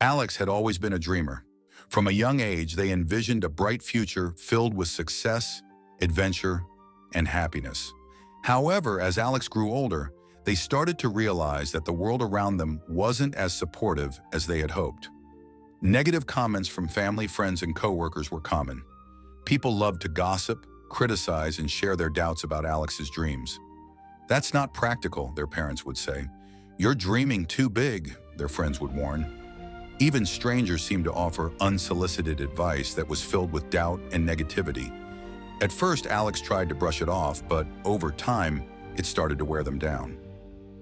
Alex had always been a dreamer. From a young age, they envisioned a bright future filled with success, adventure, and happiness. However, as Alex grew older, they started to realize that the world around them wasn't as supportive as they had hoped. Negative comments from family, friends, and coworkers were common. People loved to gossip, criticize, and share their doubts about Alex's dreams. "That's not practical," their parents would say. "You're dreaming too big," their friends would warn. Even strangers seemed to offer unsolicited advice that was filled with doubt and negativity. At first, Alex tried to brush it off, but over time, it started to wear them down.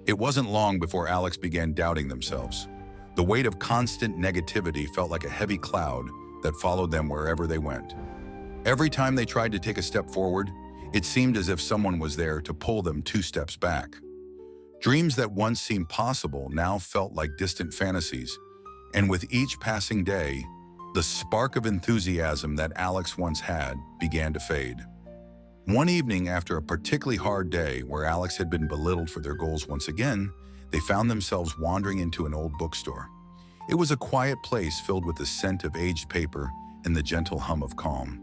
It wasn't long before Alex began doubting themselves. The weight of constant negativity felt like a heavy cloud that followed them wherever they went. Every time they tried to take a step forward, it seemed as if someone was there to pull them 2 steps back. Dreams that once seemed possible now felt like distant fantasies, and with each passing day, the spark of enthusiasm that Alex once had began to fade. One evening, after a particularly hard day where Alex had been belittled for their goals once again, they found themselves wandering into an old bookstore. It was a quiet place filled with the scent of aged paper and the gentle hum of calm.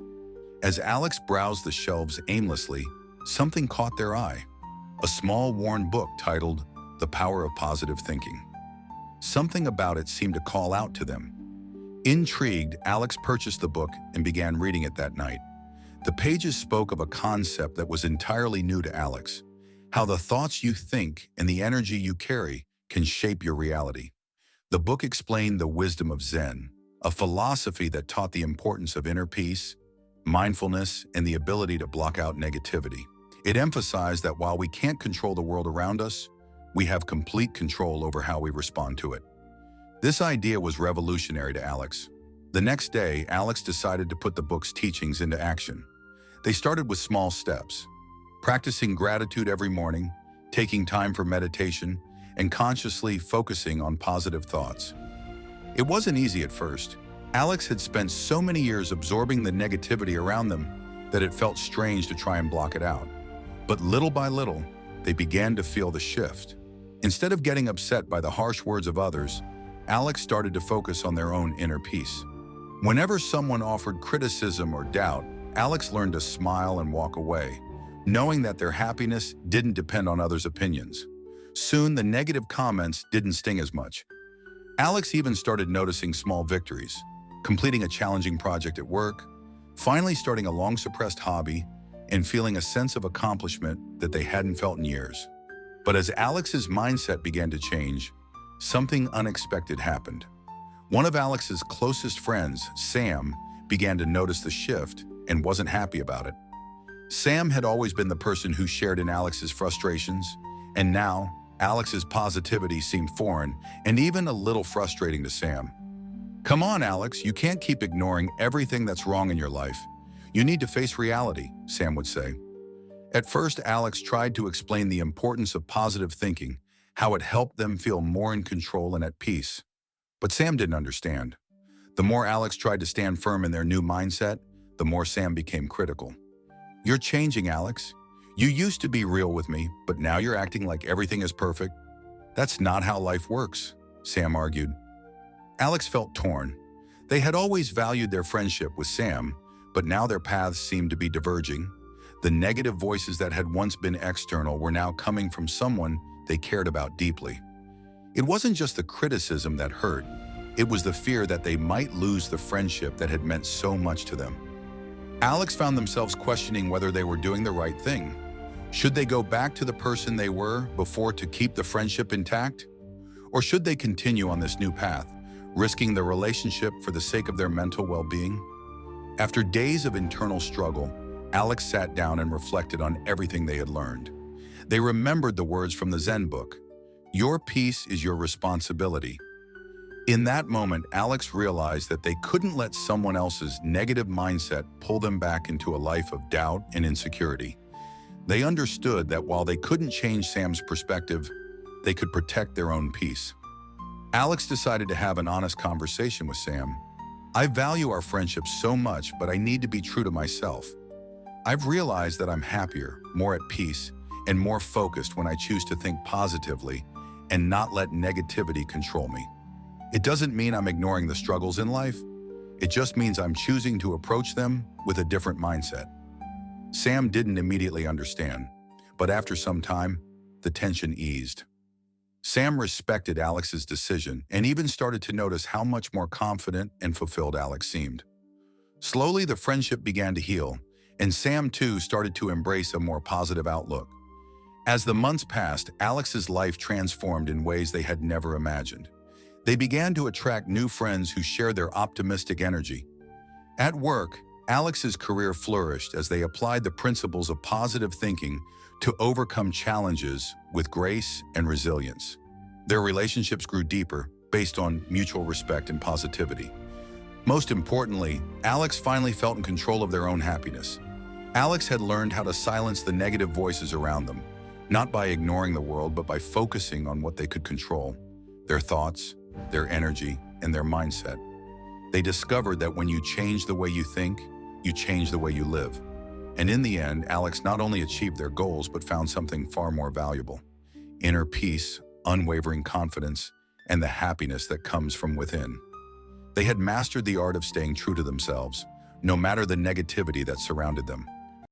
As Alex browsed the shelves aimlessly, something caught their eye. A small, worn book titled "The Power of Positive Thinking." Something about it seemed to call out to them. Intrigued, Alex purchased the book and began reading it that night. The pages spoke of a concept that was entirely new to Alex: how the thoughts you think and the energy you carry can shape your reality. The book explained the wisdom of Zen, a philosophy that taught the importance of inner peace, mindfulness, and the ability to block out negativity. It emphasized that while we can't control the world around us, we have complete control over how we respond to it. This idea was revolutionary to Alex. The next day, Alex decided to put the book's teachings into action. They started with small steps, practicing gratitude every morning, taking time for meditation, and consciously focusing on positive thoughts. It wasn't easy at first. Alex had spent so many years absorbing the negativity around them that it felt strange to try and block it out. But little by little, they began to feel the shift. Instead of getting upset by the harsh words of others, Alex started to focus on their own inner peace. Whenever someone offered criticism or doubt, Alex learned to smile and walk away, knowing that their happiness didn't depend on others' opinions. Soon, the negative comments didn't sting as much. Alex even started noticing small victories, completing a challenging project at work, finally starting a long-suppressed hobby, and feeling a sense of accomplishment that they hadn't felt in years. But as Alex's mindset began to change, something unexpected happened. One of Alex's closest friends, Sam, began to notice the shift and wasn't happy about it. Sam had always been the person who shared in Alex's frustrations, and now Alex's positivity seemed foreign and even a little frustrating to Sam. "Come on, Alex, you can't keep ignoring everything that's wrong in your life. You need to face reality," Sam would say. At first, Alex tried to explain the importance of positive thinking, how it helped them feel more in control and at peace. But Sam didn't understand. The more Alex tried to stand firm in their new mindset, the more Sam became critical. "You're changing, Alex. You used to be real with me, but now you're acting like everything is perfect. That's not how life works," Sam argued. Alex felt torn. They had always valued their friendship with Sam, but now their paths seemed to be diverging. The negative voices that had once been external were now coming from someone they cared about deeply. It wasn't just the criticism that hurt, it was the fear that they might lose the friendship that had meant so much to them. Alex found themselves questioning whether they were doing the right thing. Should they go back to the person they were before to keep the friendship intact? Or should they continue on this new path, risking the relationship for the sake of their mental well-being? After days of internal struggle, Alex sat down and reflected on everything they had learned. They remembered the words from the Zen book, "Your peace is your responsibility." In that moment, Alex realized that they couldn't let someone else's negative mindset pull them back into a life of doubt and insecurity. They understood that while they couldn't change Sam's perspective, they could protect their own peace. Alex decided to have an honest conversation with Sam. "I value our friendship so much, but I need to be true to myself. I've realized that I'm happier, more at peace, and more focused when I choose to think positively and not let negativity control me. It doesn't mean I'm ignoring the struggles in life. It just means I'm choosing to approach them with a different mindset. Sam didn't immediately understand, but after some time, the tension eased. Sam respected Alex's decision and even started to notice how much more confident and fulfilled Alex seemed. Slowly, the friendship began to heal, and Sam too started to embrace a more positive outlook. As the months passed, Alex's life transformed in ways they had never imagined. They began to attract new friends who shared their optimistic energy. At work, Alex's career flourished as they applied the principles of positive thinking to overcome challenges with grace and resilience. Their relationships grew deeper, based on mutual respect and positivity. Most importantly, Alex finally felt in control of their own happiness. Alex had learned how to silence the negative voices around them, not by ignoring the world, but by focusing on what they could control: their thoughts, their energy, and their mindset. They discovered that when you change the way you think, you change the way you live. And in the end, Alex not only achieved their goals, but found something far more valuable: inner peace, unwavering confidence, and the happiness that comes from within. They had mastered the art of staying true to themselves, no matter the negativity that surrounded them.